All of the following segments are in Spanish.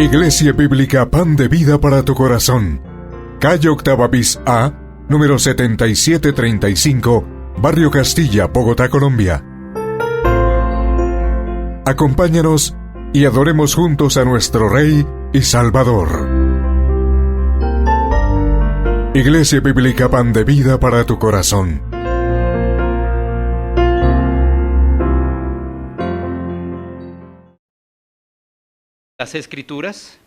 Iglesia Bíblica Pan de Vida para tu Corazón. Calle Octava Bis A, número 7735, Barrio Castilla, Bogotá, Colombia. Acompáñanos y adoremos juntos a nuestro Rey y Salvador. Iglesia Bíblica Pan de Vida para tu Corazón. Las Escrituras.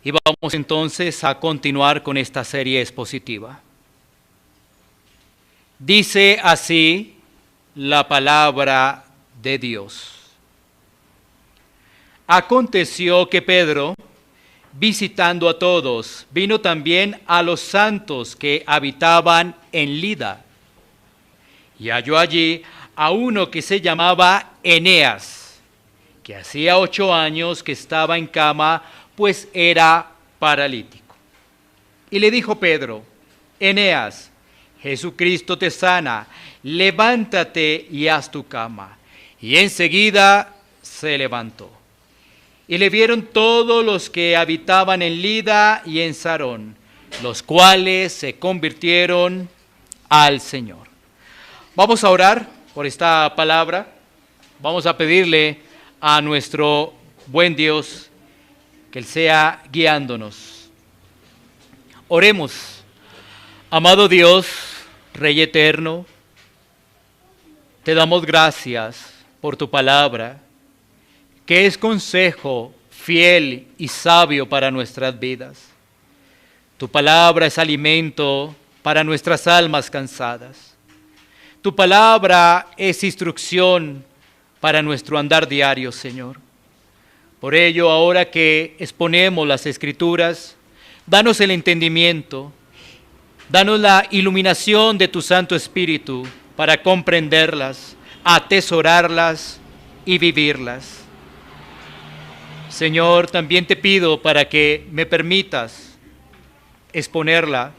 Y vamos entonces a continuar con esta serie expositiva. Dice así la palabra de Dios. Aconteció que Pedro, visitando a todos, vino también a los santos que habitaban en Lida. Y halló allí a uno que se llamaba Eneas, que hacía 8 años que estaba en cama, pues era paralítico. Y le dijo Pedro: Eneas, Jesucristo te sana, levántate y haz tu cama. Y enseguida se levantó. Y le vieron todos los que habitaban en Lida y en Sarón, los cuales se convirtieron al Señor. Vamos a orar por esta palabra. Vamos a pedirle a nuestro buen Dios que Él sea guiándonos. Oremos. Amado Dios, Rey eterno, te damos gracias por tu palabra, que es consejo fiel y sabio para nuestras vidas. Tu palabra es alimento para nuestras almas cansadas. Tu palabra es instrucción para nuestro andar diario, Señor. Por ello, ahora que exponemos las Escrituras, danos el entendimiento, danos la iluminación de tu Santo Espíritu para comprenderlas, atesorarlas y vivirlas. Señor, también te pido para que me permitas exponerla,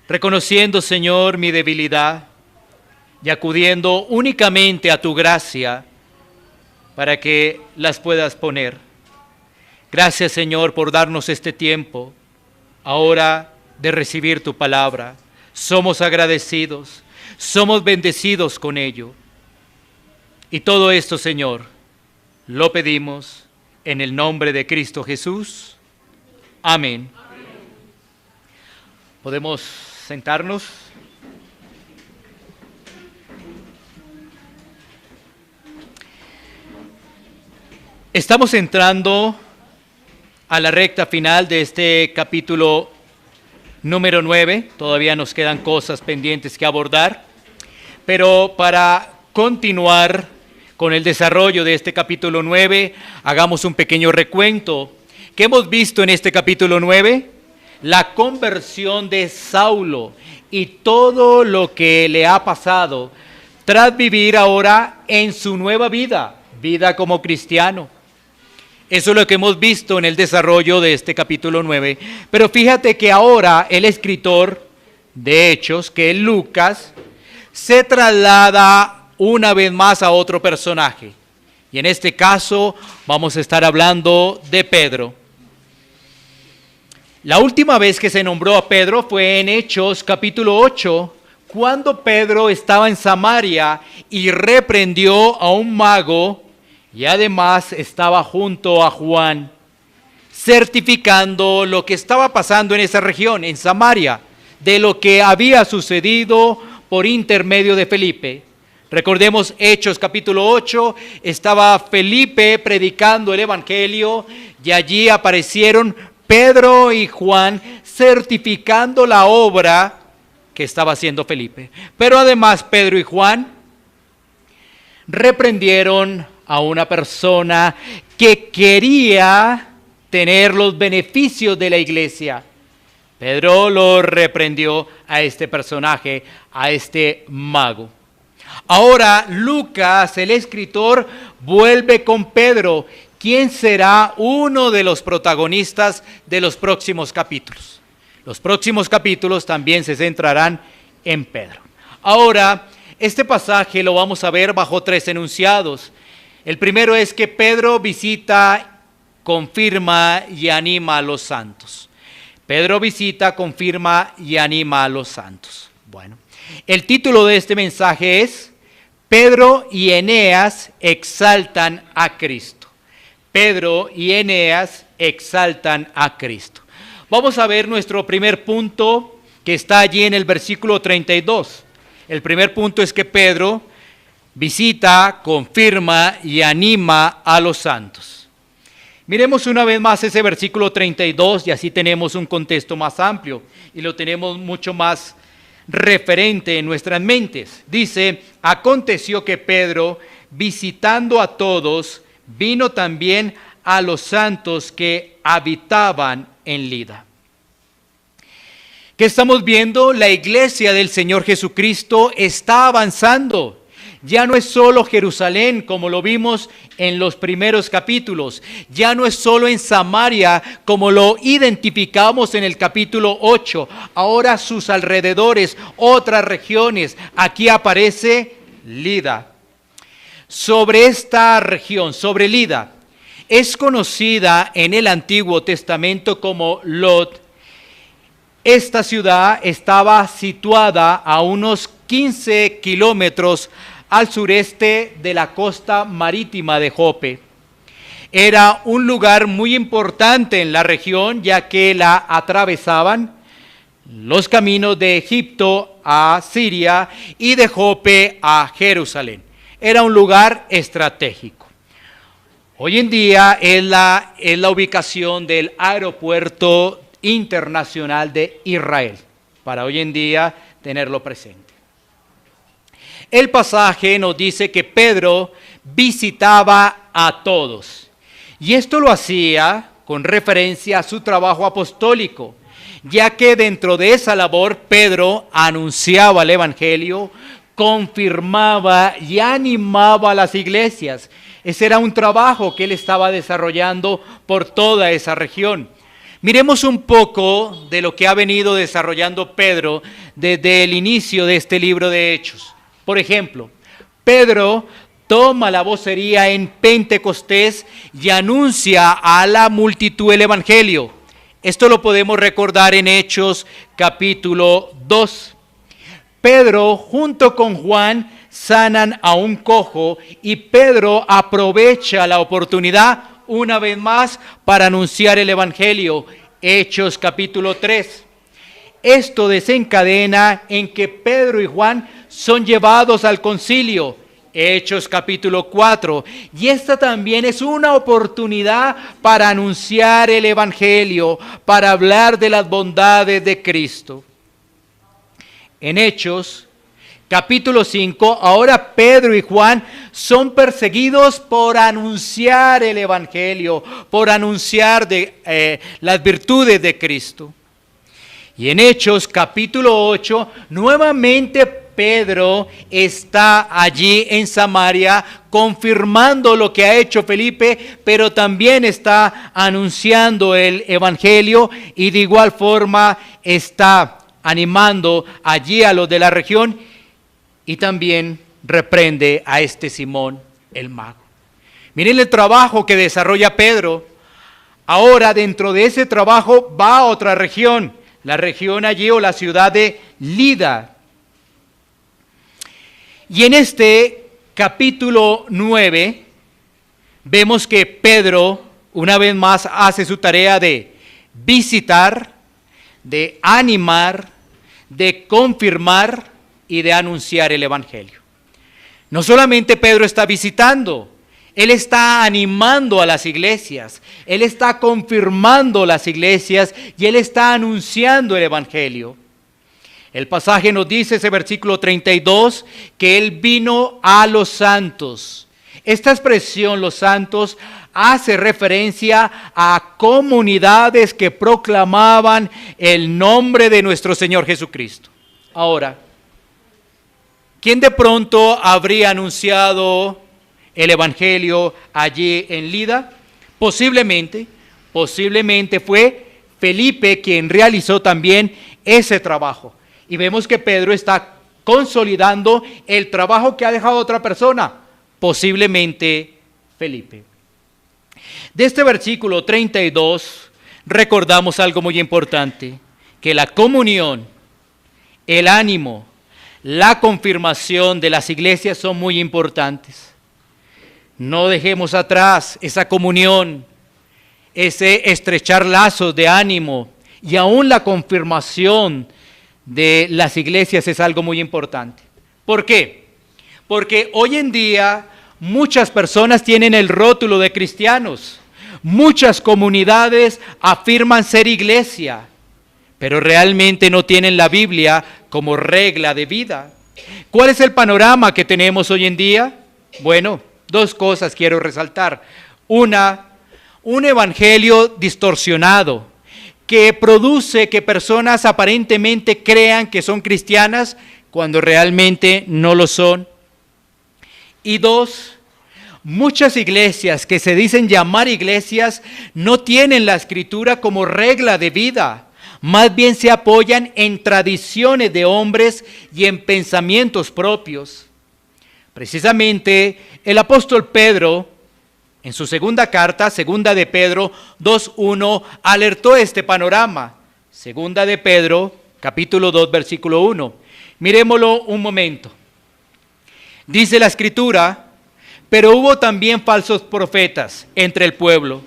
reconociendo, Señor, mi debilidad y acudiendo únicamente a tu gracia para que las puedas poner. Gracias, Señor, por darnos este tiempo ahora de recibir tu palabra. Somos agradecidos, somos bendecidos con ello. Y todo esto, Señor, lo pedimos en el nombre de Cristo Jesús. Amén. ¿Podemos sentarnos? Estamos entrando a la recta final de este capítulo número 9. Todavía nos quedan cosas pendientes que abordar, pero para continuar con el desarrollo de este capítulo 9, hagamos un pequeño recuento. ¿Qué hemos visto en este capítulo 9? La conversión de Saulo y todo lo que le ha pasado tras vivir ahora en su nueva vida como cristiano. Eso es lo que hemos visto en el desarrollo de este capítulo 9. Pero fíjate que ahora el escritor de Hechos, que es Lucas, se traslada una vez más a otro personaje. Y en este caso vamos a estar hablando de Pedro. La última vez que se nombró a Pedro fue en Hechos capítulo 8, cuando Pedro estaba en Samaria y reprendió a un mago. Y además estaba junto a Juan, certificando lo que estaba pasando en esa región, en Samaria, de lo que había sucedido por intermedio de Felipe. Recordemos Hechos capítulo 8, estaba Felipe predicando el Evangelio y allí aparecieron Pedro y Juan certificando la obra que estaba haciendo Felipe. Pero además Pedro y Juan reprendieron a una persona que quería tener los beneficios de la iglesia. Pedro lo reprendió a este personaje, a este mago. Ahora Lucas, el escritor, vuelve con Pedro, quien será uno de los protagonistas de los próximos capítulos. Los próximos capítulos también se centrarán en Pedro. Ahora, este pasaje lo vamos a ver bajo 3 enunciados. El primero es que Pedro visita confirma y anima a los santos. Pedro visita, confirma y anima a los santos. Bueno, el título de este mensaje es Pedro y Eneas exaltan a Cristo. Pedro y Eneas exaltan a Cristo. Vamos a ver nuestro primer punto que está allí en el versículo 32. El primer punto es que Pedro visita, confirma y anima a los santos. Miremos una vez más ese versículo 32 y así tenemos un contexto más amplio y lo tenemos mucho más referente en nuestras mentes. Dice, aconteció que Pedro, visitando a todos, vino también a los santos que habitaban en Lida. ¿Qué estamos viendo? La iglesia del Señor Jesucristo está avanzando. Ya no es solo Jerusalén, como lo vimos en los primeros capítulos. Ya no es solo en Samaria, como lo identificamos en el capítulo 8. Ahora sus alrededores, otras regiones. Aquí aparece Lida. Sobre esta región, sobre Lida, es conocida en el Antiguo Testamento como Lod. Esta ciudad estaba situada a unos 15 kilómetros al sureste de la costa marítima de Jope. Era un lugar muy importante en la región, ya que la atravesaban los caminos de Egipto a Siria y de Jope a Jerusalén. Era un lugar estratégico. Hoy en día es la ubicación del aeropuerto internacional de Israel, para hoy en día tenerlo presente. El pasaje nos dice que Pedro visitaba a todos, y esto lo hacía con referencia a su trabajo apostólico, ya que dentro de esa labor Pedro anunciaba el evangelio, confirmaba y animaba a las iglesias. Ese era un trabajo que él estaba desarrollando por toda esa región. Miremos un poco de lo que ha venido desarrollando Pedro desde el inicio de este libro de Hechos. Por ejemplo, Pedro toma la vocería en Pentecostés y anuncia a la multitud el evangelio. Esto lo podemos recordar en Hechos capítulo 2. Pedro junto con Juan sanan a un cojo y Pedro aprovecha la oportunidad una vez más para anunciar el evangelio. Hechos capítulo 3. Esto desencadena en que Pedro y Juan son llevados al concilio. Hechos capítulo 4. Y esta también es una oportunidad para anunciar el evangelio, para hablar de las bondades de Cristo. En Hechos capítulo 5, ahora Pedro y Juan son perseguidos por anunciar el evangelio, por anunciar las virtudes de Cristo. Y en Hechos capítulo 8, nuevamente Pedro está allí en Samaria confirmando lo que ha hecho Felipe, pero también está anunciando el evangelio y de igual forma está animando allí a los de la región y también reprende a este Simón el mago. Miren el trabajo que desarrolla Pedro. Ahora dentro de ese trabajo va a otra región, la región allí o la ciudad de Lida. Y en este capítulo 9 vemos que Pedro una vez más hace su tarea de visitar, de animar, de confirmar y de anunciar el evangelio. No solamente Pedro está visitando, él está animando a las iglesias, él está confirmando las iglesias y él está anunciando el evangelio. El pasaje nos dice, ese versículo 32, que él vino a los santos. Esta expresión, los santos, hace referencia a comunidades que proclamaban el nombre de nuestro Señor Jesucristo. Ahora, ¿quién de pronto habría anunciado el evangelio allí en Lida? Posiblemente fue Felipe quien realizó también ese trabajo. Y vemos que Pedro está consolidando el trabajo que ha dejado otra persona, posiblemente Felipe. De este versículo 32 recordamos algo muy importante, que la comunión, el ánimo, la confirmación de las iglesias son muy importantes. No dejemos atrás esa comunión, ese estrechar lazos de ánimo, y aún la confirmación de las iglesias es algo muy importante. ¿Por qué? Porque hoy en día muchas personas tienen el rótulo de cristianos, muchas comunidades afirman ser iglesia, pero realmente no tienen la Biblia como regla de vida. ¿Cuál es el panorama que tenemos hoy en día? Bueno, dos cosas quiero resaltar. Una, un evangelio distorsionado que produce que personas aparentemente crean que son cristianas cuando realmente no lo son. Y dos, muchas iglesias que se dicen llamar iglesias no tienen la Escritura como regla de vida, más bien se apoyan en tradiciones de hombres y en pensamientos propios. Precisamente el apóstol Pedro, en su segunda carta, segunda de Pedro 2:1, alertó este panorama. Segunda de Pedro, capítulo 2, versículo 1. Miremoslo un momento. Dice la Escritura: pero hubo también falsos profetas entre el pueblo,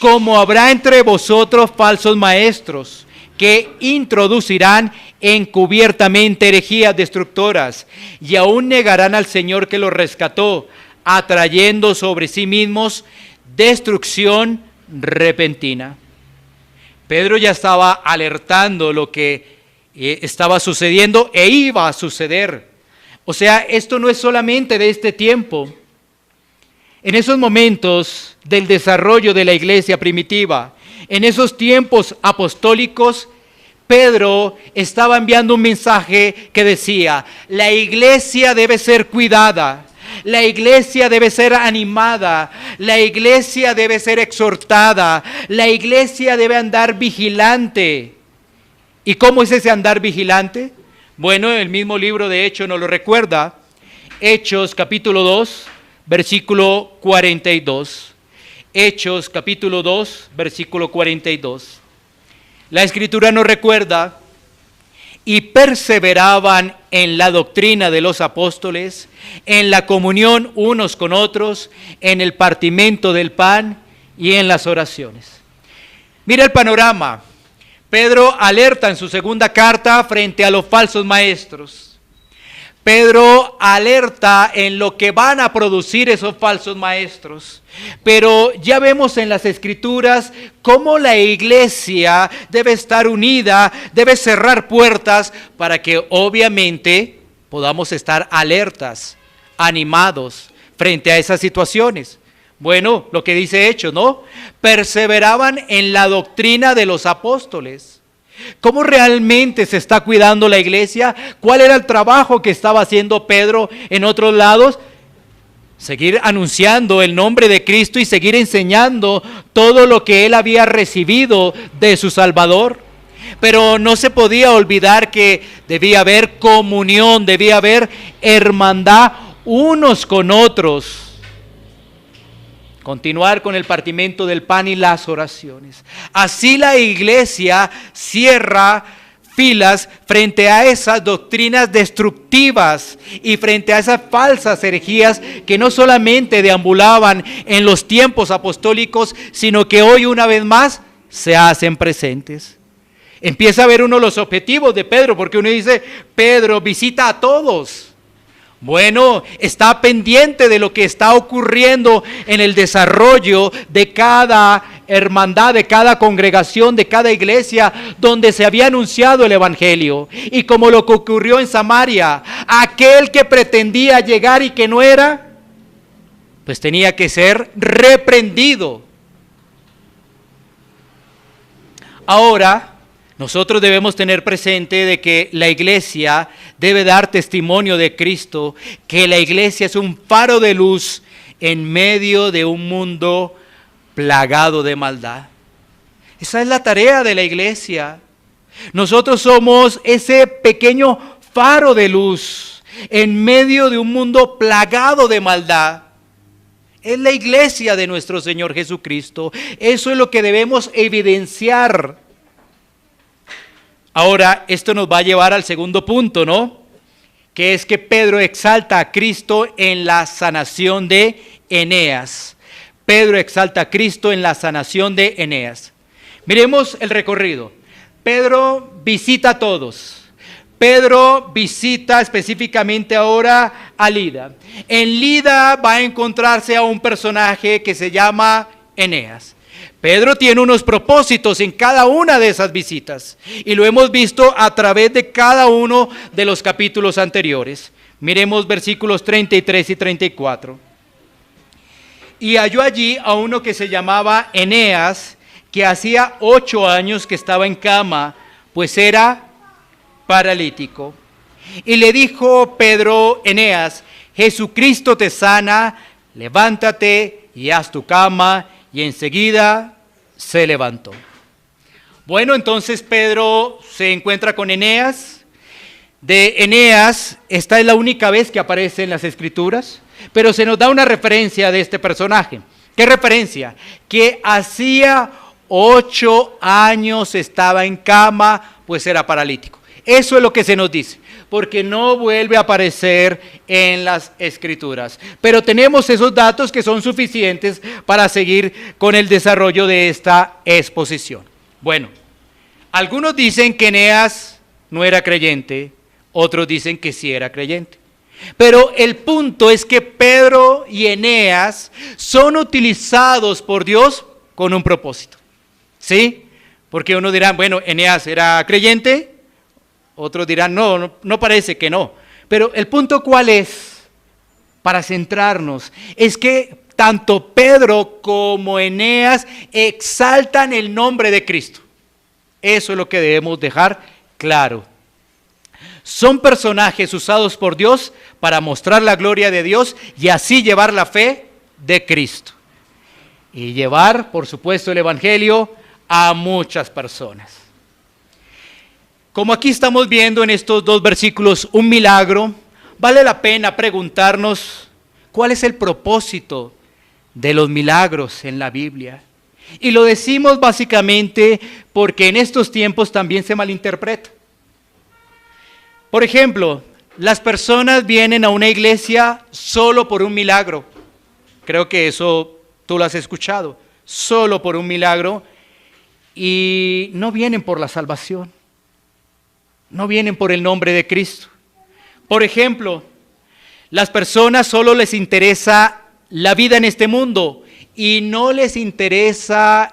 como habrá entre vosotros falsos maestros, que introducirán encubiertamente herejías destructoras, y aún negarán al Señor que los rescató, atrayendo sobre sí mismos destrucción repentina. Pedro ya estaba alertando lo que estaba sucediendo e iba a suceder. O sea, esto no es solamente de este tiempo. En esos momentos del desarrollo de la iglesia primitiva, en esos tiempos apostólicos, Pedro estaba enviando un mensaje que decía: la iglesia debe ser cuidada, la iglesia debe ser animada, la iglesia debe ser exhortada, la iglesia debe andar vigilante. ¿Y cómo es ese andar vigilante? Bueno, el mismo libro de Hechos nos lo recuerda. Hechos capítulo 2, versículo 42. Hechos capítulo 2, versículo 42. La Escritura nos recuerda: y perseveraban en la doctrina de los apóstoles, en la comunión unos con otros, en el partimiento del pan y en las oraciones. Mira el panorama. Pedro alerta en su segunda carta frente a los falsos maestros. Pedro alerta en lo que van a producir esos falsos maestros. Pero ya vemos en las Escrituras cómo la iglesia debe estar unida, debe cerrar puertas para que obviamente podamos estar alertas, animados frente a esas situaciones. Bueno, lo que dice Hechos, ¿no? Perseveraban en la doctrina de los apóstoles. ¿Cómo realmente se está cuidando la iglesia? ¿Cuál era el trabajo que estaba haciendo Pedro en otros lados? Seguir anunciando el nombre de Cristo y seguir enseñando todo lo que él había recibido de su Salvador. Pero no se podía olvidar que debía haber comunión, debía haber hermandad unos con otros. Continuar con el partimiento del pan y las oraciones. Así la iglesia cierra filas frente a esas doctrinas destructivas y frente a esas falsas herejías que no solamente deambulaban en los tiempos apostólicos, sino que hoy una vez más se hacen presentes. Empieza a ver uno los objetivos de Pedro, porque uno dice: Pedro visita a todos. Bueno, está pendiente de lo que está ocurriendo en el desarrollo de cada hermandad, de cada congregación, de cada iglesia donde se había anunciado el evangelio. Y como lo que ocurrió en Samaria, aquel que pretendía llegar y que no era, pues tenía que ser reprendido. Ahora, nosotros debemos tener presente de que la iglesia debe dar testimonio de Cristo, que la iglesia es un faro de luz en medio de un mundo plagado de maldad. Esa es la tarea de la iglesia. Nosotros somos ese pequeño faro de luz en medio de un mundo plagado de maldad. Es la iglesia de nuestro Señor Jesucristo. Eso es lo que debemos evidenciar. Ahora, esto nos va a llevar al segundo punto, ¿no? Que es que Pedro exalta a Cristo en la sanación de Eneas. Pedro exalta a Cristo en la sanación de Eneas. Miremos el recorrido. Pedro visita a todos. Pedro visita específicamente ahora a Lida. En Lida va a encontrarse a un personaje que se llama Eneas. Pedro tiene unos propósitos en cada una de esas visitas y lo hemos visto a través de cada uno de los capítulos anteriores. Miremos versículos 33 y 34. Y halló allí a uno que se llamaba Eneas, que hacía 8 años que estaba en cama, pues era paralítico. Y le dijo Pedro: Eneas, Jesucristo te sana, levántate y haz tu cama. Y enseguida se levantó. Bueno, entonces Pedro se encuentra con Eneas. De Eneas, esta es la única vez que aparece en las Escrituras, pero se nos da una referencia de este personaje. ¿Qué referencia? Que hacía 8 años estaba en cama, pues era paralítico. Eso es lo que se nos dice, porque no vuelve a aparecer en las Escrituras. Pero tenemos esos datos que son suficientes para seguir con el desarrollo de esta exposición. Bueno, algunos dicen que Eneas no era creyente, otros dicen que sí era creyente. Pero el punto es que Pedro y Eneas son utilizados por Dios con un propósito. ¿Sí? Porque uno dirá, bueno, Eneas era creyente. Otros dirán, no parece que no. Pero el punto cuál es, para centrarnos, es que tanto Pedro como Eneas exaltan el nombre de Cristo. Eso es lo que debemos dejar claro. Son personajes usados por Dios para mostrar la gloria de Dios y así llevar la fe de Cristo. Y llevar, por supuesto, el Evangelio a muchas personas. Como aquí estamos viendo en estos 2 versículos un milagro, vale la pena preguntarnos cuál es el propósito de los milagros en la Biblia. Y lo decimos básicamente porque en estos tiempos también se malinterpreta. Por ejemplo, las personas vienen a una iglesia solo por un milagro. Creo que eso tú lo has escuchado. Solo por un milagro. Y no vienen por la salvación. No vienen por el nombre de Cristo. Por ejemplo, las personas solo les interesa la vida en este mundo y no les interesa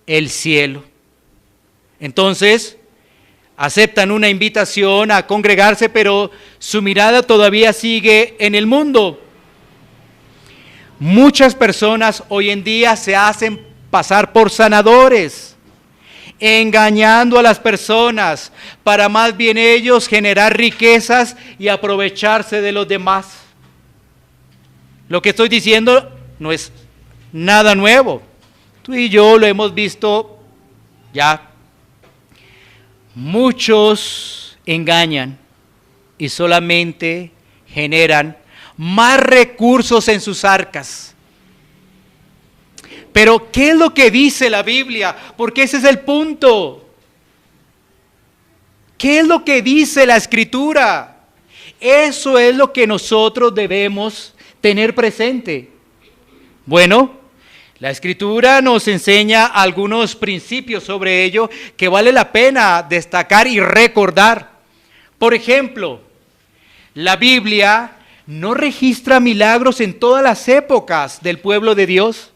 el cielo. Entonces, aceptan una invitación a congregarse, pero su mirada todavía sigue en el mundo. Muchas personas hoy en día se hacen pasar por sanadores, engañando a las personas para más bien ellos generar riquezas y aprovecharse de los demás. Lo que estoy diciendo no es nada nuevo. Tú y yo lo hemos visto ya. Muchos engañan y solamente generan más recursos en sus arcas. Pero, ¿qué es lo que dice la Biblia? Porque ese es el punto. ¿Qué es lo que dice la Escritura? Eso es lo que nosotros debemos tener presente. Bueno, la Escritura nos enseña algunos principios sobre ello que vale la pena destacar y recordar. Por ejemplo, la Biblia no registra milagros en todas las épocas del pueblo de Dios.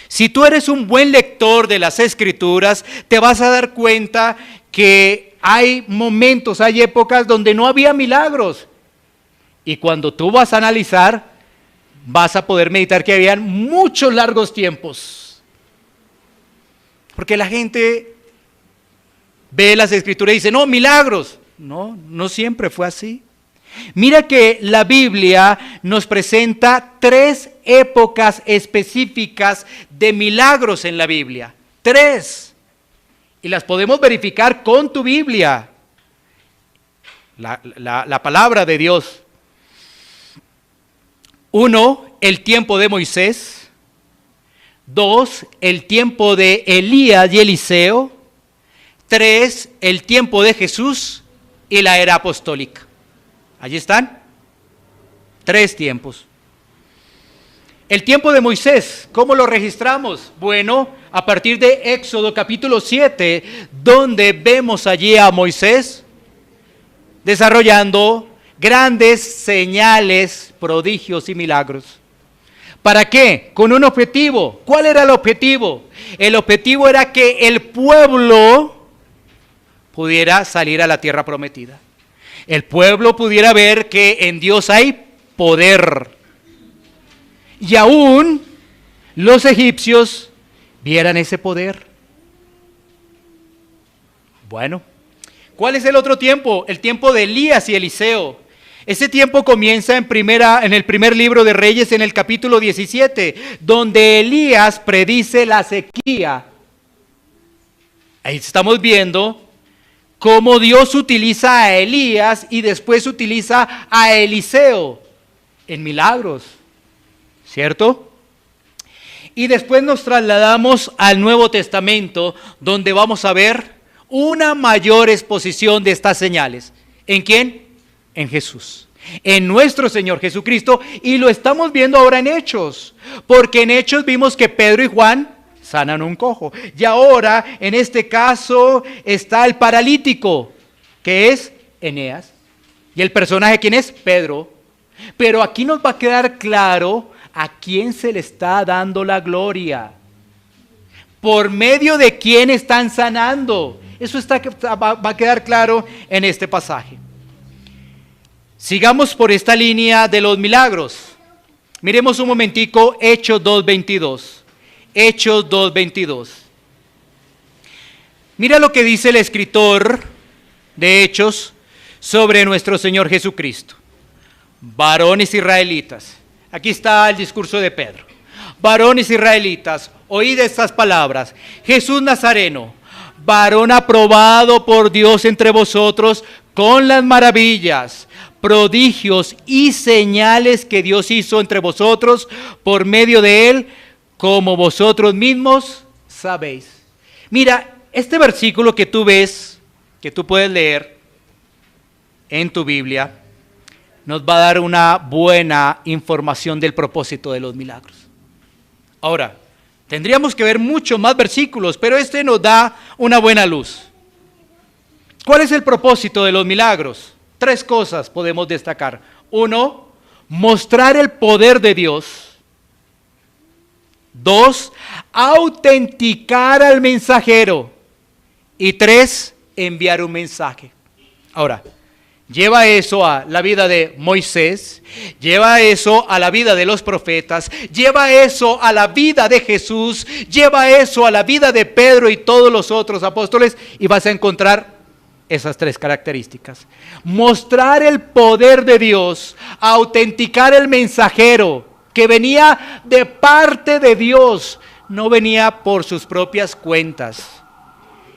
Si tú eres un buen lector de las Escrituras, te vas a dar cuenta que hay momentos, hay épocas donde no había milagros. Y cuando tú vas a analizar, vas a poder meditar que habían muchos largos tiempos. Porque la gente ve las Escrituras y dice, no, milagros. No siempre fue así. Mira que la Biblia nos presenta 3 épocas específicas de milagros en la Biblia. 3. Y las podemos verificar con tu Biblia. La palabra de Dios. 1, el tiempo de Moisés. 2, el tiempo de Elías y Eliseo. 3, el tiempo de Jesús y la era apostólica. Allí están. 3 tiempos. El tiempo de Moisés, ¿cómo lo registramos? Bueno, a partir de Éxodo capítulo 7, donde vemos allí a Moisés desarrollando grandes señales, prodigios y milagros. ¿Para qué? Con un objetivo. ¿Cuál era el objetivo? El objetivo era que el pueblo pudiera salir a la tierra prometida. El pueblo pudiera ver que en Dios hay poder. Y aún los egipcios vieran ese poder. Bueno, ¿cuál es el otro tiempo? El tiempo de Elías y Eliseo. Ese tiempo comienza en el primer libro de Reyes, en el capítulo 17, donde Elías predice la sequía. Ahí estamos viendo cómo Dios utiliza a Elías y después utiliza a Eliseo en milagros, ¿cierto? Y después nos trasladamos al Nuevo Testamento, donde vamos a ver una mayor exposición de estas señales. ¿En quién? En Jesús, en nuestro Señor Jesucristo, y lo estamos viendo ahora en Hechos, porque en Hechos vimos que Pedro y Juan sanan un cojo, y ahora en este caso está el paralítico, que es Eneas, y el personaje, ¿quién es? Pedro. Pero aquí nos va a quedar claro a quién se le está dando la gloria, por medio de quién están sanando. Eso va a quedar claro en este pasaje. Sigamos por esta línea de los milagros. Miremos un momentico Hechos 2:22. Hechos 2:22. Mira lo que dice el escritor de Hechos sobre nuestro Señor Jesucristo. Varones israelitas. Aquí está el discurso de Pedro. Varones israelitas, oíd estas palabras. Jesús Nazareno, varón aprobado por Dios entre vosotros con las maravillas, prodigios y señales que Dios hizo entre vosotros por medio de él, como vosotros mismos sabéis. Mira, este versículo que tú ves, que tú puedes leer en tu Biblia, nos va a dar una buena información del propósito de los milagros. Ahora, tendríamos que ver muchos más versículos, pero este nos da una buena luz. ¿Cuál es el propósito de los milagros? 3 cosas podemos destacar. 1, mostrar el poder de Dios. 2, autenticar al mensajero. Y 3, enviar un mensaje. Ahora, lleva eso a la vida de Moisés, lleva eso a la vida de los profetas, lleva eso a la vida de Jesús, lleva eso a la vida de Pedro y todos los otros apóstoles, y vas a encontrar esas 3 características. Mostrar el poder de Dios, autenticar el mensajero que venía de parte de Dios, no venía por sus propias cuentas.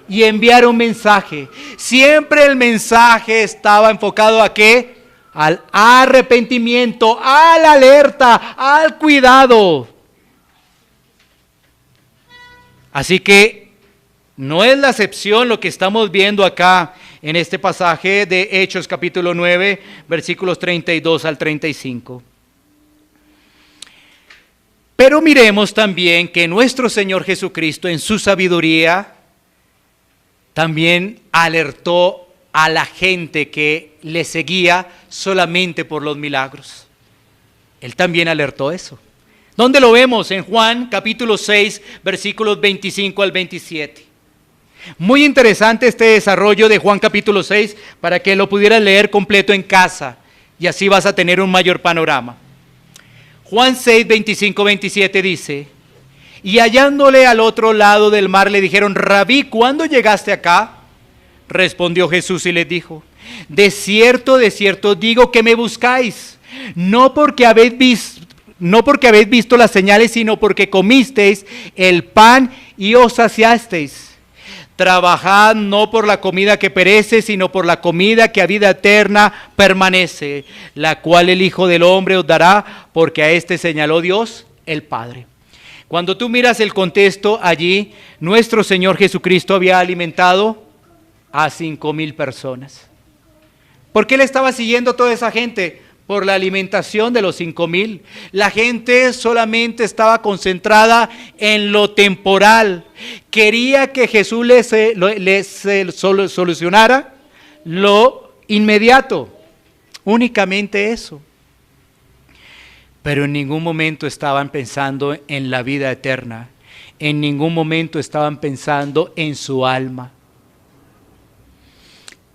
Y enviar un mensaje. Siempre el mensaje estaba enfocado ¿a qué? Al arrepentimiento, a la alerta, al cuidado. Así que no es la excepción lo que estamos viendo acá en este pasaje de Hechos capítulo 9, versículos 32 al 35. Pero miremos también que nuestro Señor Jesucristo en su sabiduría también alertó a la gente que le seguía solamente por los milagros. Él también alertó eso. ¿Dónde lo vemos? En Juan capítulo 6, versículos 25 al 27. Muy interesante este desarrollo de Juan capítulo 6 para que lo pudieras leer completo en casa y así vas a tener un mayor panorama. Juan 6, 25, 27 dice: y hallándole al otro lado del mar le dijeron: Rabí, ¿cuándo llegaste acá? Respondió Jesús y les dijo: de cierto digo que me buscáis, no porque habéis visto las señales, sino porque comisteis el pan y os saciasteis. trabajad no por la comida que perece, sino por la comida que a vida eterna permanece, la cual el Hijo del Hombre os dará, porque a este señaló Dios el Padre. Cuando tú miras el contexto allí, nuestro Señor Jesucristo había alimentado a 5,000 personas. ¿Por qué le estaba siguiendo toda esa gente? Por la alimentación de los 5,000. La gente solamente estaba concentrada en lo temporal. Quería que Jesús les solucionara lo inmediato. Únicamente eso. Pero en ningún momento estaban pensando en la vida eterna. En ningún momento estaban pensando en su alma.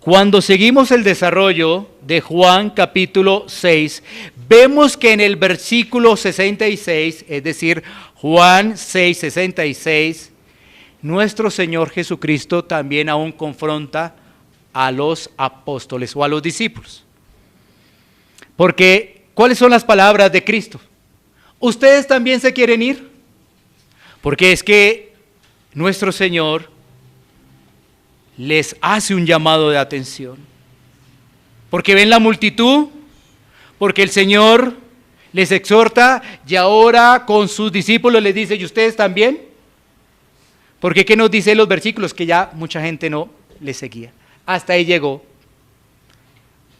Cuando seguimos el desarrollo de Juan capítulo 6, vemos que en el versículo 66, es decir, Juan 6, 66, nuestro Señor Jesucristo también aún confronta a los apóstoles o a los discípulos. Porque, ¿cuáles son las palabras de Cristo? ¿Ustedes también se quieren ir? Porque es que nuestro Señor les hace un llamado de atención. Porque ven la multitud, porque el Señor les exhorta y ahora con sus discípulos les dice, ¿y ustedes también? Porque ¿qué nos dice los versículos? Que ya mucha gente no les seguía. Hasta ahí llegó.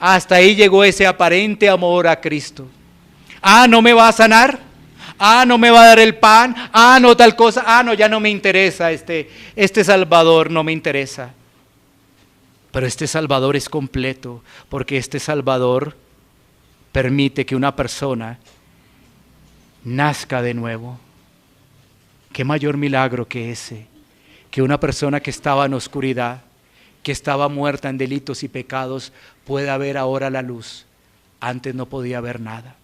Hasta ahí llegó ese aparente amor a Cristo. Ah, ¿no me va a sanar? Ah, ¿no me va a dar el pan? Ah, no tal cosa. Ah, no, ya no me interesa este Salvador, no me interesa. Pero este Salvador es completo, porque este Salvador permite que una persona nazca de nuevo. ¿Qué mayor milagro que ese? Que una persona que estaba en oscuridad, que estaba muerta en delitos y pecados, pueda ver ahora la luz. Antes no podía ver nada.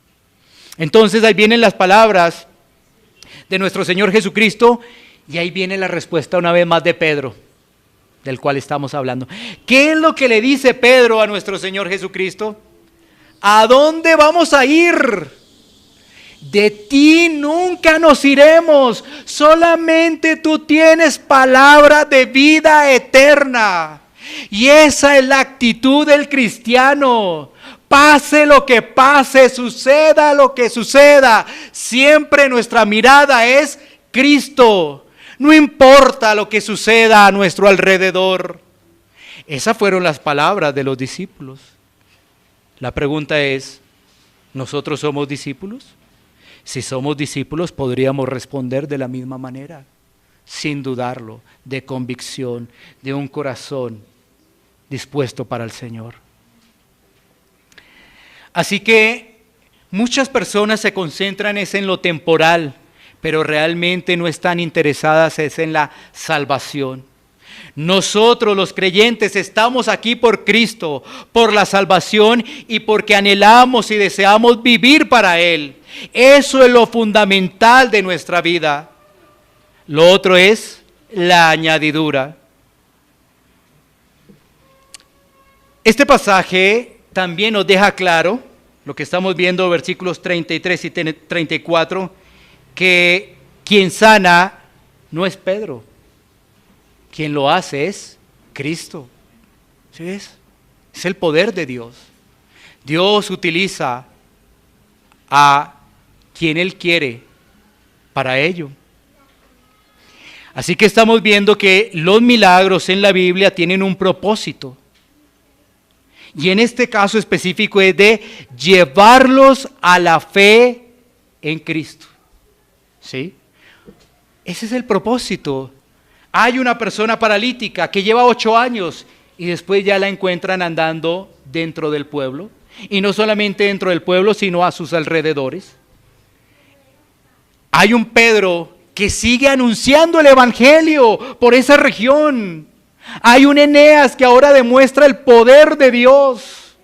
Entonces ahí vienen las palabras de nuestro Señor Jesucristo y ahí viene la respuesta una vez más de Pedro, del cual estamos hablando. ¿Qué es lo que le dice Pedro a nuestro Señor Jesucristo? ¿A dónde vamos a ir? De ti nunca nos iremos, solamente tú tienes palabra de vida eterna. Y esa es la actitud del cristiano. Pase lo que pase, suceda lo que suceda, siempre nuestra mirada es Cristo. No importa lo que suceda a nuestro alrededor. Esas fueron las palabras de los discípulos. La pregunta es, ¿nosotros somos discípulos? Si somos discípulos, podríamos responder de la misma manera, sin dudarlo, de convicción, de un corazón dispuesto para el Señor. Así que muchas personas se concentran en lo temporal, pero realmente no están interesadas en la salvación. Nosotros los creyentes estamos aquí por Cristo, por la salvación y porque anhelamos y deseamos vivir para Él. Eso es lo fundamental de nuestra vida. Lo otro es la añadidura. Este pasaje también nos deja claro, lo que estamos viendo, versículos 33 y 34, que quien sana no es Pedro, quien lo hace es Cristo. ¿Sí ves? Es el poder de Dios. Dios utiliza a quien Él quiere para ello. Así que estamos viendo que los milagros en la Biblia tienen un propósito. Y en este caso específico es de llevarlos a la fe en Cristo. ¿Sí? Ese es el propósito. Hay una persona paralítica que lleva 8 años y después ya la encuentran andando dentro del pueblo. Y no solamente dentro del pueblo, sino a sus alrededores. Hay un Pedro que sigue anunciando el evangelio por esa región. Hay un Eneas que ahora demuestra el poder de Dios.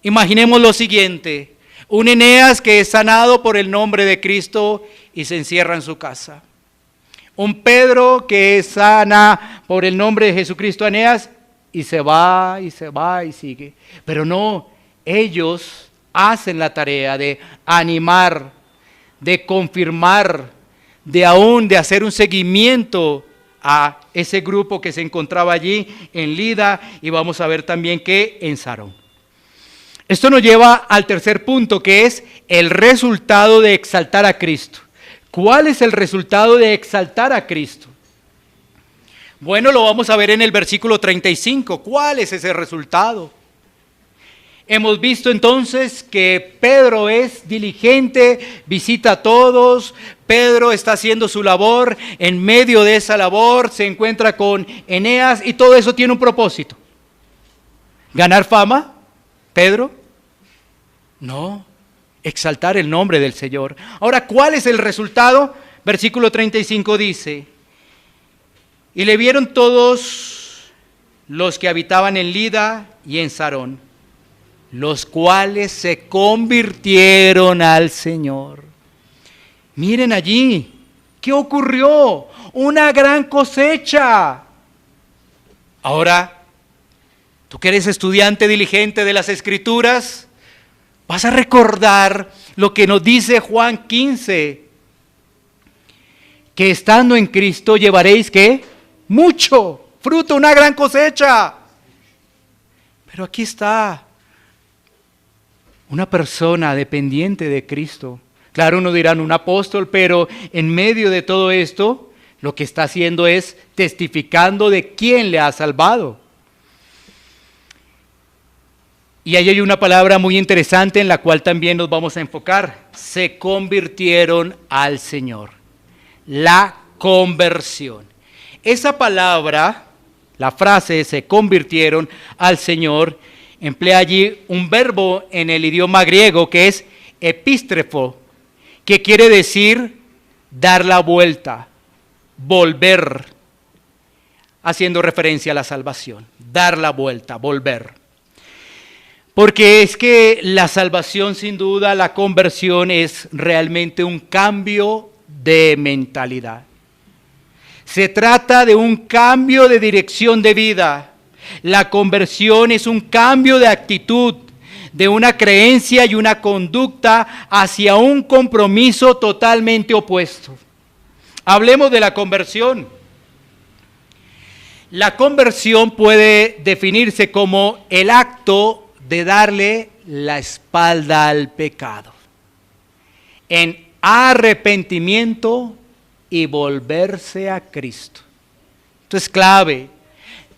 Imaginemos lo siguiente: un Eneas que es sanado por el nombre de Cristo y se encierra en su casa. Un Pedro que sana por el nombre de Jesucristo a Eneas y se va y sigue. Pero no, ellos hacen la tarea de animar, de confirmar, de hacer un seguimiento a ese grupo que se encontraba allí en Lida y vamos a ver también que en Sarón. Esto nos lleva al tercer punto, que es el resultado de exaltar a Cristo. ¿Cuál es el resultado de exaltar a Cristo? Bueno, lo vamos a ver en el versículo 35. ¿Cuál es ese resultado? Hemos visto entonces que Pedro es diligente, visita a todos, Pedro está haciendo su labor, en medio de esa labor se encuentra con Eneas y todo eso tiene un propósito. ¿Ganar fama, Pedro? No, exaltar el nombre del Señor. Ahora, ¿cuál es el resultado? Versículo 35 dice: y le vieron todos los que habitaban en Lida y en Sarón, los cuales se convirtieron al Señor. Miren allí, ¿qué ocurrió? Una gran cosecha. Ahora, tú que eres estudiante diligente de las Escrituras, vas a recordar lo que nos dice Juan 15, que estando en Cristo llevaréis, ¿qué? Mucho fruto, una gran cosecha. Pero aquí está una persona dependiente de Cristo. Claro, uno dirá un apóstol, pero en medio de todo esto, lo que está haciendo es testificando de quién le ha salvado. Y ahí hay una palabra muy interesante en la cual también nos vamos a enfocar. Se convirtieron al Señor. La conversión. Esa palabra, la frase se convirtieron al Señor, emplea allí un verbo en el idioma griego que es epístrefo, que quiere decir dar la vuelta, volver, haciendo referencia a la salvación, dar la vuelta, volver. Porque es que la salvación, sin duda, la conversión es realmente un cambio de mentalidad. Se trata de un cambio de dirección de vida. La conversión es un cambio de actitud, de una creencia y una conducta hacia un compromiso totalmente opuesto. Hablemos de la conversión. La conversión puede definirse como el acto de darle la espalda al pecado, en arrepentimiento y volverse a Cristo. Esto es clave.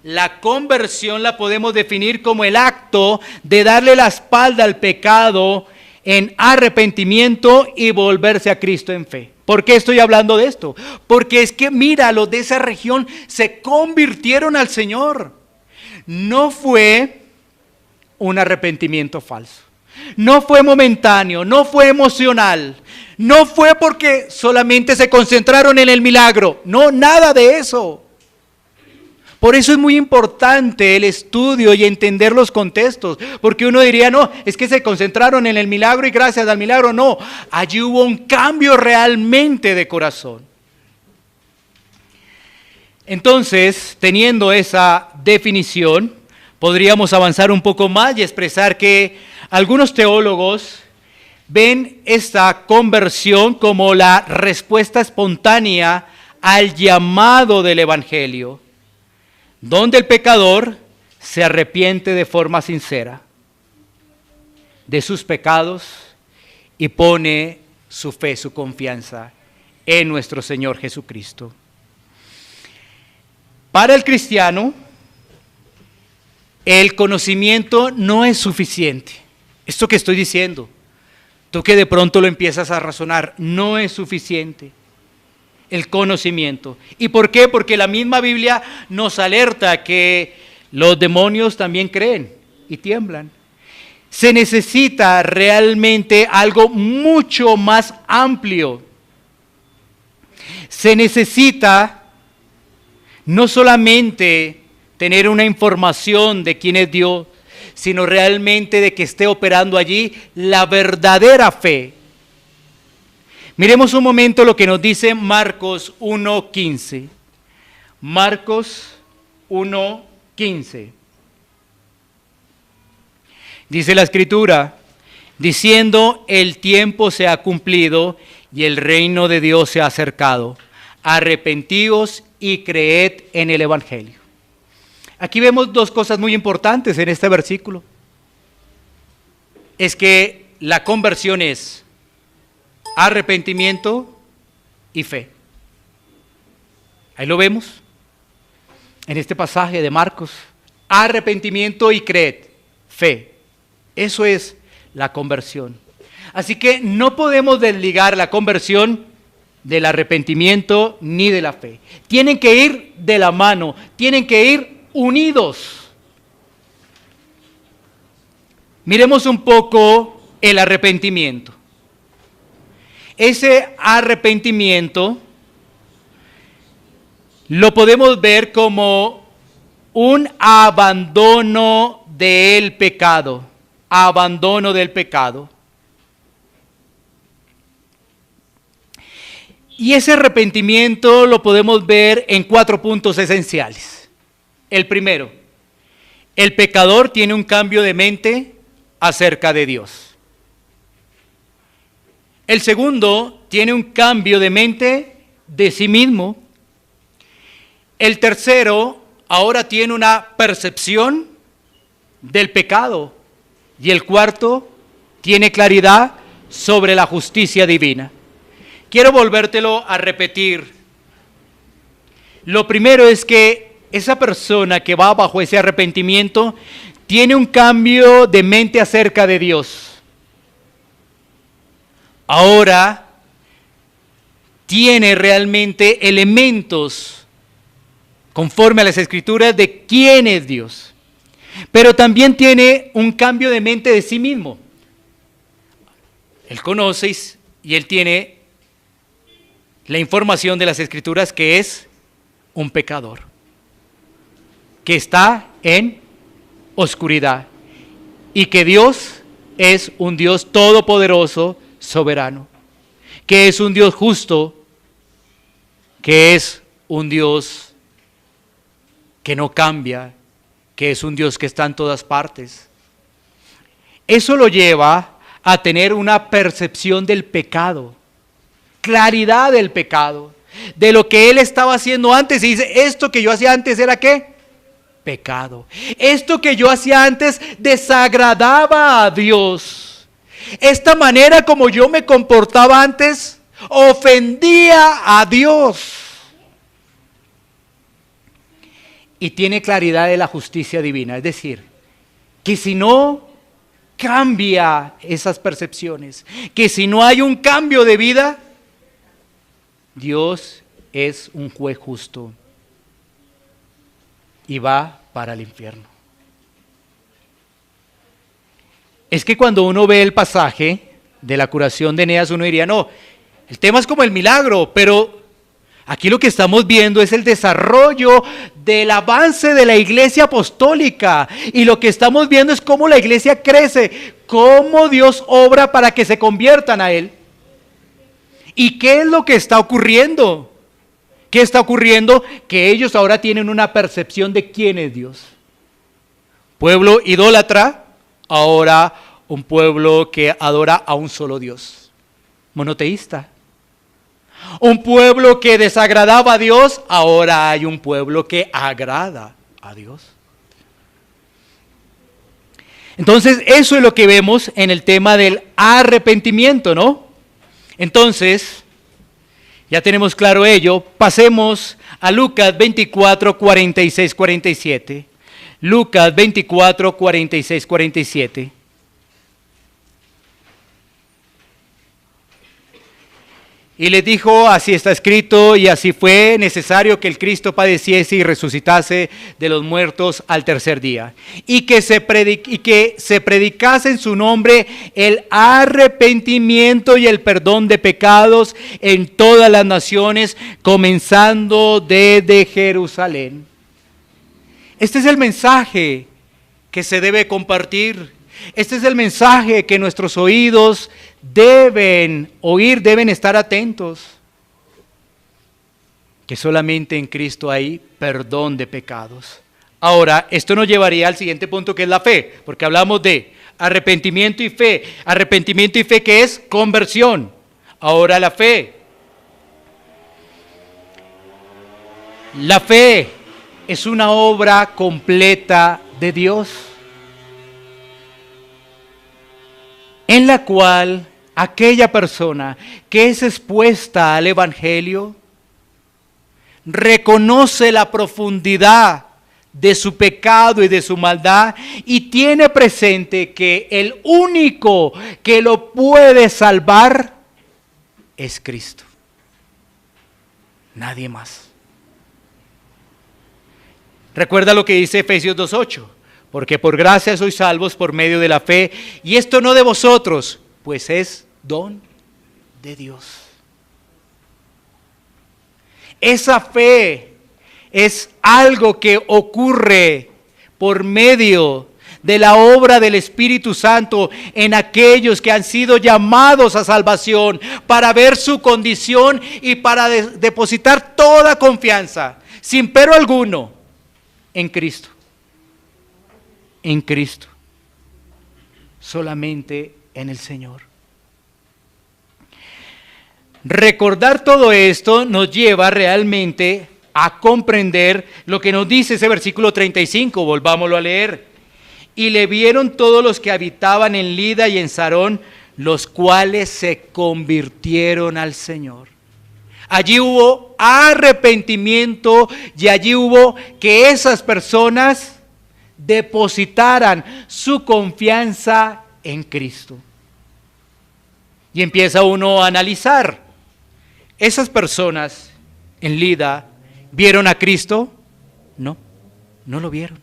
La conversión la podemos definir como el acto de darle la espalda al pecado en arrepentimiento y volverse a Cristo en fe. ¿Por qué estoy hablando de esto? Porque es que mira, los de esa región se convirtieron al Señor. No fue un arrepentimiento falso. No fue momentáneo, no fue emocional. No fue porque solamente se concentraron en el milagro. No, nada de eso. Por eso es muy importante el estudio y entender los contextos, porque uno diría, no, es que se concentraron en el milagro y gracias al milagro, no, allí hubo un cambio realmente de corazón. Entonces, teniendo esa definición, podríamos avanzar un poco más y expresar que algunos teólogos ven esta conversión como la respuesta espontánea al llamado del Evangelio, donde el pecador se arrepiente de forma sincera de sus pecados y pone su fe, su confianza en nuestro Señor Jesucristo. Para el cristiano, el conocimiento no es suficiente. Esto que estoy diciendo, tú que de pronto lo empiezas a razonar, no es suficiente. El conocimiento. ¿Y por qué? Porque la misma Biblia nos alerta que los demonios también creen y tiemblan. Se necesita realmente algo mucho más amplio. Se necesita no solamente tener una información de quién es Dios, sino realmente de que esté operando allí la verdadera fe. Miremos un momento lo que nos dice Marcos 1:15. Marcos 1:15. Dice la Escritura, diciendo, el tiempo se ha cumplido y el reino de Dios se ha acercado. Arrepentíos y creed en el Evangelio. Aquí vemos dos cosas muy importantes en este versículo. Es que la conversión es arrepentimiento y fe. Ahí lo vemos en este pasaje de Marcos. Arrepentimiento y creed, fe. Eso es la conversión. Así que no podemos desligar la conversión del arrepentimiento ni de la fe. Tienen que ir de la mano, tienen que ir unidos. Miremos un poco el arrepentimiento. Ese arrepentimiento lo podemos ver como un abandono del pecado. Abandono del pecado. Y ese arrepentimiento lo podemos ver en 4 puntos esenciales. El primero, el pecador tiene un cambio de mente acerca de Dios. El segundo, tiene un cambio de mente de sí mismo. El tercero, ahora tiene una percepción del pecado. Y el cuarto, tiene claridad sobre la justicia divina. Quiero volvértelo a repetir. Lo primero es que esa persona que va bajo ese arrepentimiento tiene un cambio de mente acerca de Dios. Ahora tiene realmente elementos conforme a las Escrituras de quién es Dios. Pero también tiene un cambio de mente de sí mismo. Él conoce y él tiene la información de las Escrituras que es un pecador, que está en oscuridad y que Dios es un Dios todopoderoso, soberano, que es un Dios justo, que es un Dios que no cambia, que es un Dios que está en todas partes. Eso lo lleva a tener una percepción del pecado, claridad del pecado, de lo que él estaba haciendo antes. Y dice, esto que yo hacía antes era ¿qué? Pecado. Esto que yo hacía antes desagradaba a Dios. Esta manera como yo me comportaba antes ofendía a Dios. Y tiene claridad de la justicia divina. Es decir, que si no cambia esas percepciones, que si no hay un cambio de vida, Dios es un juez justo y va para el infierno. Es que cuando uno ve el pasaje de la curación de Eneas, uno diría, no, el tema es como el milagro, pero aquí lo que estamos viendo es el desarrollo del avance de la iglesia apostólica. Y lo que estamos viendo es cómo la iglesia crece, cómo Dios obra para que se conviertan a Él. ¿Y qué es lo que está ocurriendo? ¿Qué está ocurriendo? Que ellos ahora tienen una percepción de quién es Dios. Pueblo idólatra, ahora un pueblo que adora a un solo Dios. Monoteísta. Un pueblo que desagradaba a Dios, ahora hay un pueblo que agrada a Dios. Entonces, eso es lo que vemos en el tema del arrepentimiento, ¿no? Entonces, ya tenemos claro ello. Pasemos a Lucas 24, 46, 47. Lucas 24, 46, 47. Y les dijo, así está escrito, y así fue necesario que el Cristo padeciese y resucitase de los muertos al tercer día. Y que se predicase en su nombre el arrepentimiento y el perdón de pecados en todas las naciones, comenzando desde Jerusalén. Este es el mensaje que se debe compartir. Este es el mensaje que nuestros oídos deben oír, deben estar atentos. Que solamente en Cristo hay perdón de pecados. Ahora, esto nos llevaría al siguiente punto, que es la fe, porque hablamos de arrepentimiento y fe. Arrepentimiento y fe, que es conversión. Ahora la fe. La fe es una obra completa de Dios, en la cual aquella persona que es expuesta al Evangelio reconoce la profundidad de su pecado y de su maldad y tiene presente que el único que lo puede salvar es Cristo. Nadie más. Recuerda lo que dice Efesios 2:8, porque por gracia sois salvos por medio de la fe, y esto no de vosotros, pues es don de Dios. Esa fe es algo que ocurre por medio de la obra del Espíritu Santo en aquellos que han sido llamados a salvación para ver su condición y para depositar toda confianza, sin pero alguno, en Cristo. En Cristo. Solamente en el Señor. Recordar todo esto nos lleva realmente a comprender lo que nos dice ese versículo 35, volvámoslo a leer. Y le vieron todos los que habitaban en Lida y en Sarón, los cuales se convirtieron al Señor. Allí hubo arrepentimiento y allí hubo que esas personas depositaran su confianza en Cristo. Y empieza uno a analizar. Esas personas en Lida, ¿vieron a Cristo? No, no lo vieron.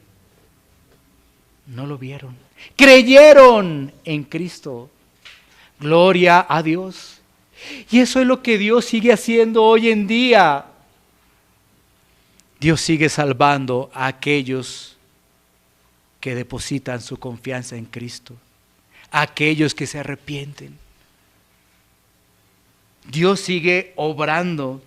No lo vieron. Creyeron en Cristo. Gloria a Dios. Y eso es lo que Dios sigue haciendo hoy en día. Dios sigue salvando a aquellos que depositan su confianza en Cristo. A aquellos que se arrepienten. Dios sigue obrando.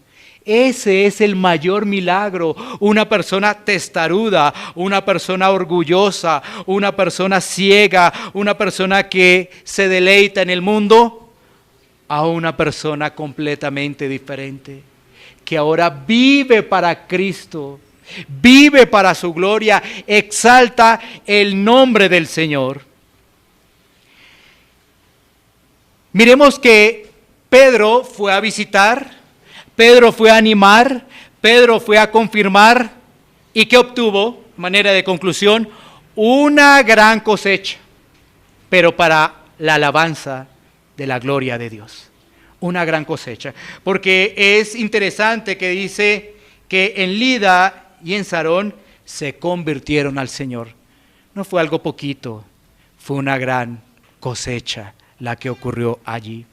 Ese es el mayor milagro. Una persona testaruda, una persona orgullosa, una persona ciega, una persona que se deleita en el mundo, a una persona completamente diferente, que ahora vive para Cristo, vive para su gloria, exalta el nombre del Señor. Miremos que Pedro fue a visitar, Pedro fue a animar, Pedro fue a confirmar, ¿y qué obtuvo? Manera de conclusión, una gran cosecha, pero para la alabanza de la gloria de Dios. Una gran cosecha, porque es interesante que dice que en Lida y en Sarón se convirtieron al Señor. No fue algo poquito, fue una gran cosecha la que ocurrió allí.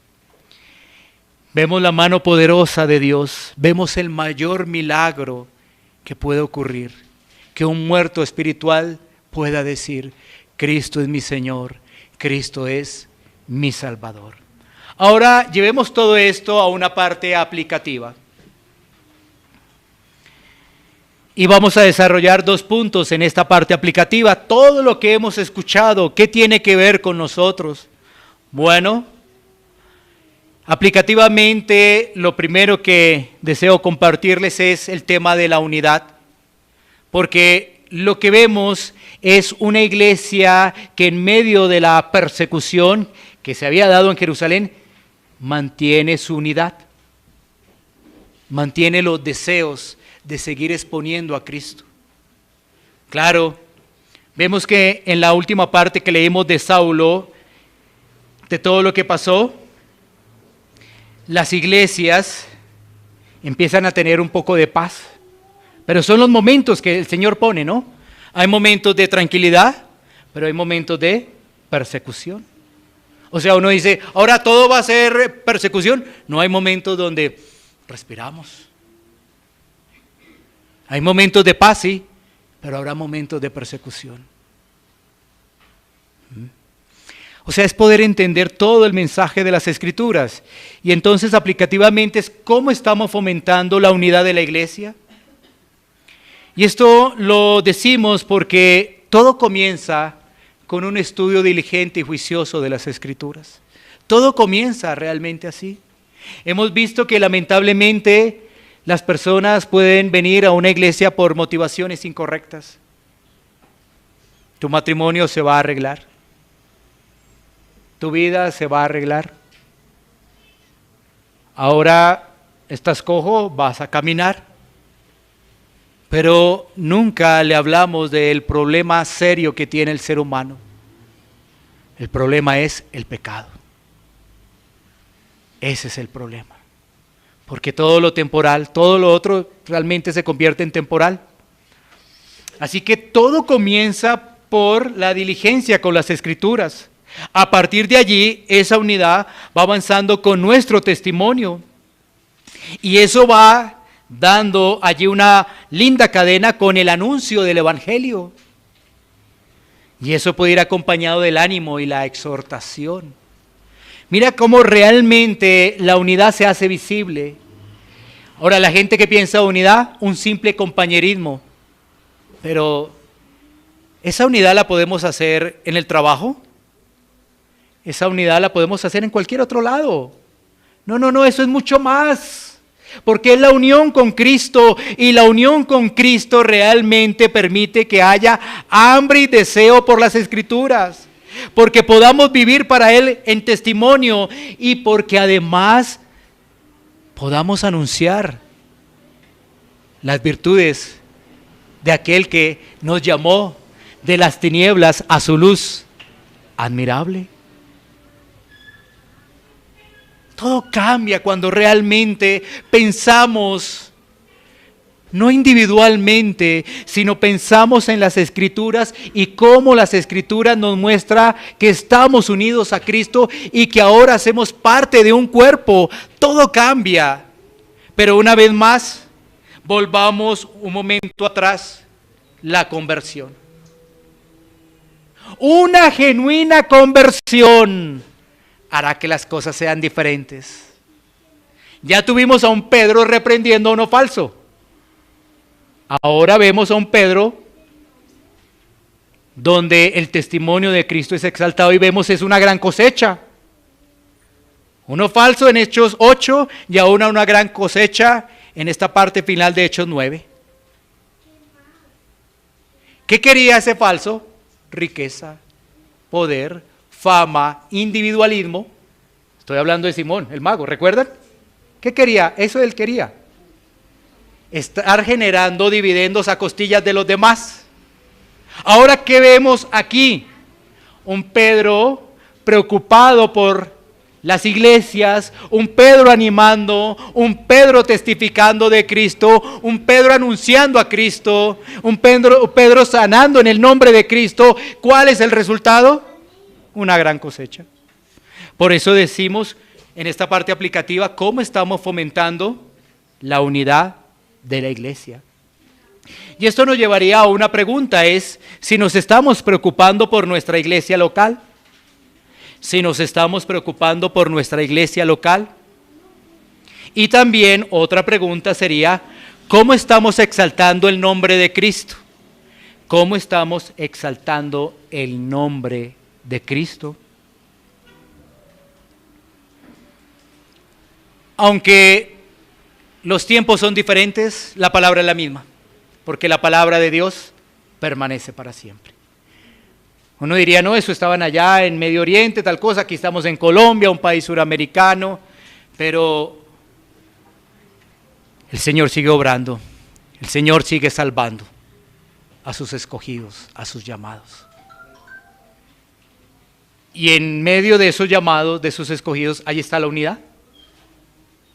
Vemos la mano poderosa de Dios, vemos el mayor milagro que puede ocurrir, que un muerto espiritual pueda decir, Cristo es mi Señor, Cristo es mi Salvador. Ahora llevemos todo esto a una parte aplicativa. Y vamos a desarrollar 2 puntos en esta parte aplicativa. Todo lo que hemos escuchado, ¿qué tiene que ver con nosotros? Bueno, aplicativamente, lo primero que deseo compartirles es el tema de la unidad, porque lo que vemos es una iglesia que en medio de la persecución que se había dado en Jerusalén, mantiene su unidad, mantiene los deseos de seguir exponiendo a Cristo. Claro, vemos que en la última parte que leímos de Saulo, de todo lo que pasó, las iglesias empiezan a tener un poco de paz, pero son los momentos que el Señor pone, ¿no? Hay momentos de tranquilidad, pero hay momentos de persecución. O sea, uno dice, ahora todo va a ser persecución. No, hay momentos donde respiramos. Hay momentos de paz, sí, pero habrá momentos de persecución. O sea, es poder entender todo el mensaje de las Escrituras. Y entonces aplicativamente es cómo estamos fomentando la unidad de la iglesia. Y esto lo decimos porque todo comienza con un estudio diligente y juicioso de las Escrituras. Todo comienza realmente así. Hemos visto que lamentablemente Las personas pueden venir a una iglesia por motivaciones incorrectas. Tu matrimonio se va a arreglar. Tu vida se va a arreglar. Ahora estás cojo, vas a caminar. Pero nunca le hablamos del problema serio que tiene el ser humano. El problema es el pecado. Ese es el problema. Porque todo lo temporal, todo lo otro realmente se convierte en temporal. Así que todo comienza por la diligencia con las Escrituras. A partir de allí, esa unidad va avanzando con nuestro testimonio. Y eso va dando allí una linda cadena con el anuncio del Evangelio. Y eso puede ir acompañado del ánimo y la exhortación. Mira cómo realmente la unidad se hace visible. Ahora, la gente que piensa unidad, un simple compañerismo. Pero esa unidad la podemos hacer en el trabajo. Esa unidad la podemos hacer en cualquier otro lado. No, eso es mucho más. Porque es la unión con Cristo, y la unión con Cristo realmente permite que haya hambre y deseo por las Escrituras. Porque podamos vivir para Él en testimonio, y porque además podamos anunciar las virtudes de aquel que nos llamó de las tinieblas a su luz admirable. Todo cambia cuando realmente pensamos, no individualmente, sino pensamos en las Escrituras y cómo las Escrituras nos muestra que estamos unidos a Cristo y que ahora hacemos parte de un cuerpo. Todo cambia. Pero una vez más, volvamos un momento atrás, la conversión. Una genuina conversión hará que las cosas sean diferentes. Ya tuvimos a un Pedro reprendiendo a uno falso. Ahora vemos a un Pedro donde el testimonio de Cristo es exaltado y vemos es una gran cosecha. Uno falso en Hechos 8 y ahora una gran cosecha en esta parte final de Hechos 9. ¿Qué quería ese falso? Riqueza, poder, fama, individualismo. Estoy hablando de Simón, el mago, ¿recuerdan? ¿Qué quería? Eso él quería. Estar generando dividendos a costillas de los demás. Ahora, ¿qué vemos aquí? Un Pedro preocupado por las iglesias, un Pedro animando, un Pedro testificando de Cristo, un Pedro anunciando a Cristo, un Pedro sanando en el nombre de Cristo. ¿Cuál es el resultado? Una gran cosecha. Por eso decimos en esta parte aplicativa cómo estamos fomentando la unidad de la iglesia. Y esto nos llevaría a una pregunta, es si nos estamos preocupando por nuestra iglesia local. Si nos estamos preocupando por nuestra iglesia local. Y también otra pregunta sería, ¿cómo estamos exaltando el nombre de Cristo? ¿Cómo estamos exaltando el nombre de Cristo? Aunque los tiempos son diferentes, la palabra es la misma, porque la palabra de Dios permanece para siempre. Uno diría, no, eso estaban allá en Medio Oriente, tal cosa, aquí estamos en Colombia, un país suramericano, pero el Señor sigue obrando, el Señor sigue salvando a sus escogidos, a sus llamados. Y en medio de esos llamados, de sus escogidos, ahí está la unidad.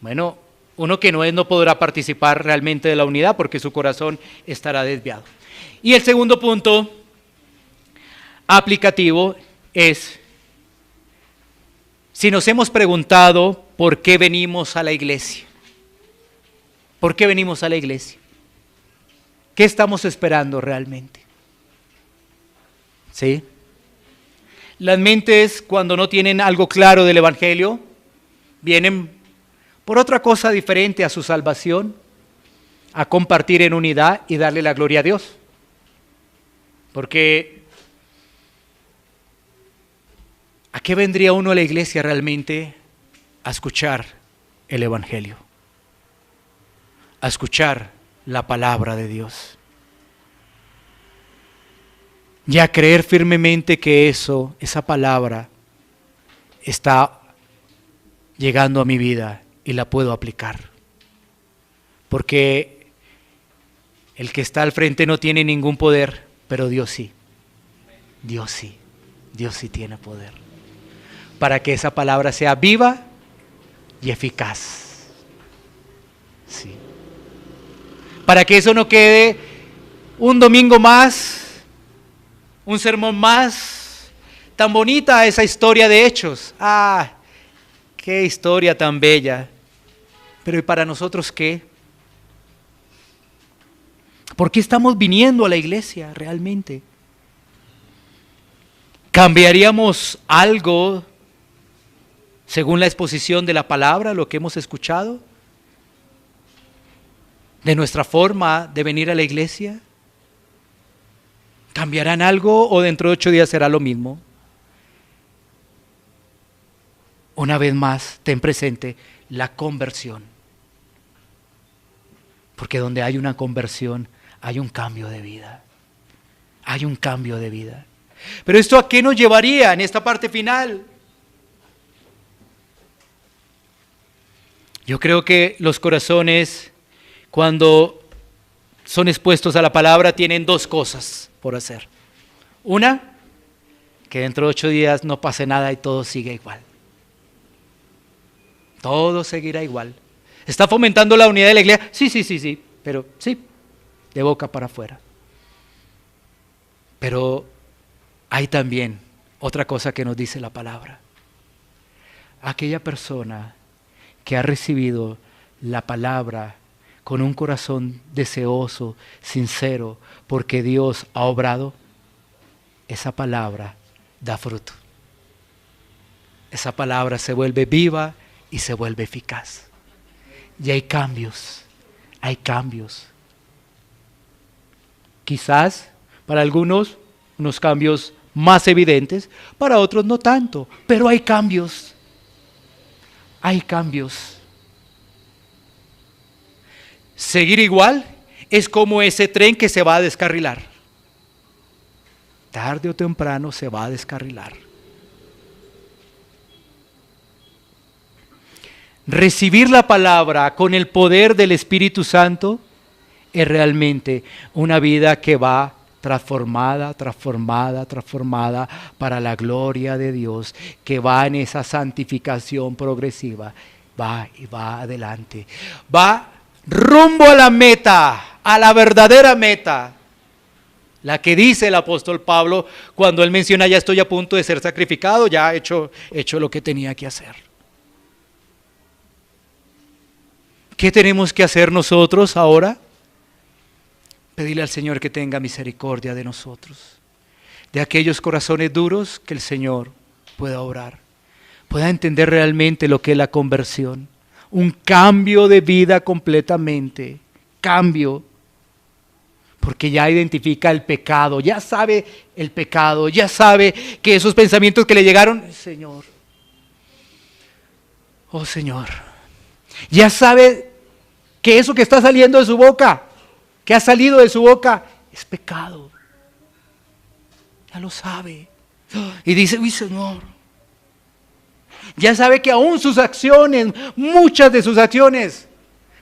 Bueno, uno que no es no podrá participar realmente de la unidad porque su corazón estará desviado. Y el segundo punto aplicativo es, si nos hemos preguntado por qué venimos a la iglesia. ¿Por qué venimos a la iglesia? ¿Qué estamos esperando realmente? ¿Sí? Las mentes, cuando no tienen algo claro del Evangelio, vienen por otra cosa diferente a su salvación, a compartir en unidad y darle la gloria a Dios. Porque ¿a qué vendría uno a la iglesia realmente? A escuchar el Evangelio. a escuchar la palabra de Dios. Y a creer firmemente que esa palabra está llegando a mi vida y la puedo aplicar. Porque el que está al frente no tiene ningún poder, pero Dios sí. Dios sí. Dios sí tiene poder. Para que esa palabra sea viva y eficaz. Sí. Para que eso no quede un domingo más, un sermón más. Tan bonita esa historia de Hechos. Ah, qué historia tan bella. Pero ¿y para nosotros qué? ¿Por qué estamos viniendo a la iglesia realmente? ¿Cambiaríamos algo según la exposición de la palabra, lo que hemos escuchado? ¿De nuestra forma de venir a la iglesia? ¿Cambiarán algo o dentro de 8 días será lo mismo? Una vez más, ten presente la conversión. Porque donde hay una conversión, hay un cambio de vida. Hay un cambio de vida. Pero ¿esto a qué nos llevaría en esta parte final? Yo creo que los corazones, cuando son expuestos a la palabra, tienen 2 cosas por hacer. Una, que dentro de 8 días no pase nada y todo sigue igual. Todo seguirá igual. ¿Está fomentando la unidad de la iglesia? Sí, pero sí, de boca para afuera. Pero hay también otra cosa que nos dice la palabra. Aquella persona que ha recibido la palabra con un corazón deseoso, sincero, porque Dios ha obrado, esa palabra da fruto. Esa palabra se vuelve viva y se vuelve eficaz. Y hay cambios, hay cambios. Quizás para algunos unos cambios más evidentes, para otros no tanto, pero hay cambios. Hay cambios. Seguir igual es como ese tren que se va a descarrilar. Tarde o temprano se va a descarrilar. Recibir la palabra con el poder del Espíritu Santo es realmente una vida que va transformada para la gloria de Dios, que va en esa santificación progresiva, va y va adelante, va rumbo a la meta, a la verdadera meta, la que dice el apóstol Pablo cuando él menciona: ya estoy a punto de ser sacrificado, ya he hecho lo que tenía que hacer. ¿Qué tenemos que hacer nosotros ahora? Pedirle al Señor que tenga misericordia de nosotros, de aquellos corazones duros, que el Señor pueda obrar, pueda entender realmente lo que es la conversión, un cambio de vida completamente, cambio, porque ya identifica el pecado, ya sabe el pecado, ya sabe que esos pensamientos que le llegaron, Señor, oh Señor, ya sabe que eso que está saliendo de su boca, que ha salido de su boca, es pecado. Ya lo sabe. Y dice: uy, Señor. Ya sabe que aún sus acciones, muchas de sus acciones,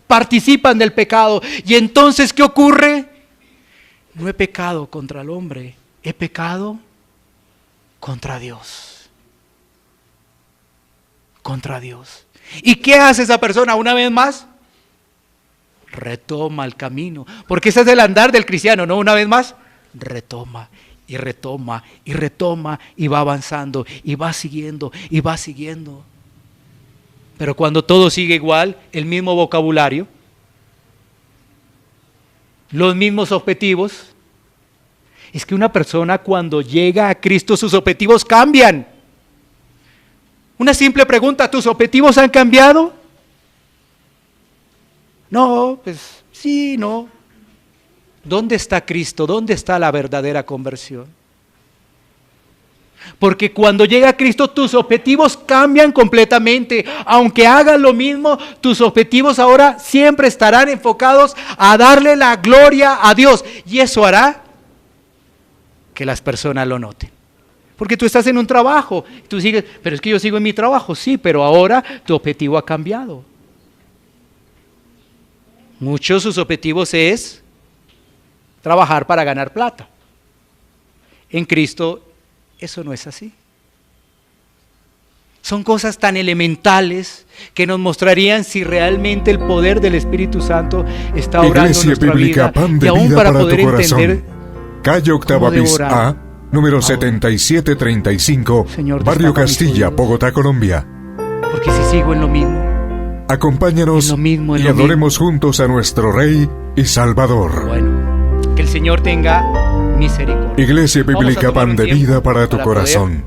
participan del pecado. Y entonces, ¿qué ocurre? No he pecado contra el hombre, he pecado contra Dios. Contra Dios. ¿Y qué hace esa persona una vez más? Retoma el camino, porque ese es el andar del cristiano, ¿no? Una vez más, retoma y retoma y retoma y va avanzando y va siguiendo y va siguiendo. Pero cuando todo sigue igual, el mismo vocabulario, los mismos objetivos, es que una persona cuando llega a Cristo sus objetivos cambian. Una simple pregunta: ¿tus objetivos han cambiado? No, pues sí, no. ¿Dónde está Cristo? ¿Dónde está la verdadera conversión? Porque cuando llega Cristo, tus objetivos cambian completamente. Aunque hagas lo mismo, tus objetivos ahora siempre estarán enfocados a darle la gloria a Dios. Y eso hará que las personas lo noten. Porque tú estás en un trabajo, tú sigues, pero es que yo sigo en mi trabajo, sí, pero ahora tu objetivo ha cambiado. Muchos sus objetivos es trabajar para ganar plata. En Cristo eso no es así. Son cosas tan elementales que nos mostrarían si realmente el poder del Espíritu Santo está obrando en Iglesia nuestra Bíblica vida. Pan de Y aún Vida para para poder tu corazón. entender Calle Octava cómo Bis devorar A, número ahora. 7735, Señor, Barrio destapa mis Castilla, oídos. Bogotá, Colombia. porque si sigo en lo mismo, Acompáñanos En lo mismo, en y lo adoremos juntos a nuestro Rey y Salvador. bueno, que el Señor tenga misericordia. Iglesia Vamos a Bíblica tomar Pan un de tiempo Vida para tu para poder corazón.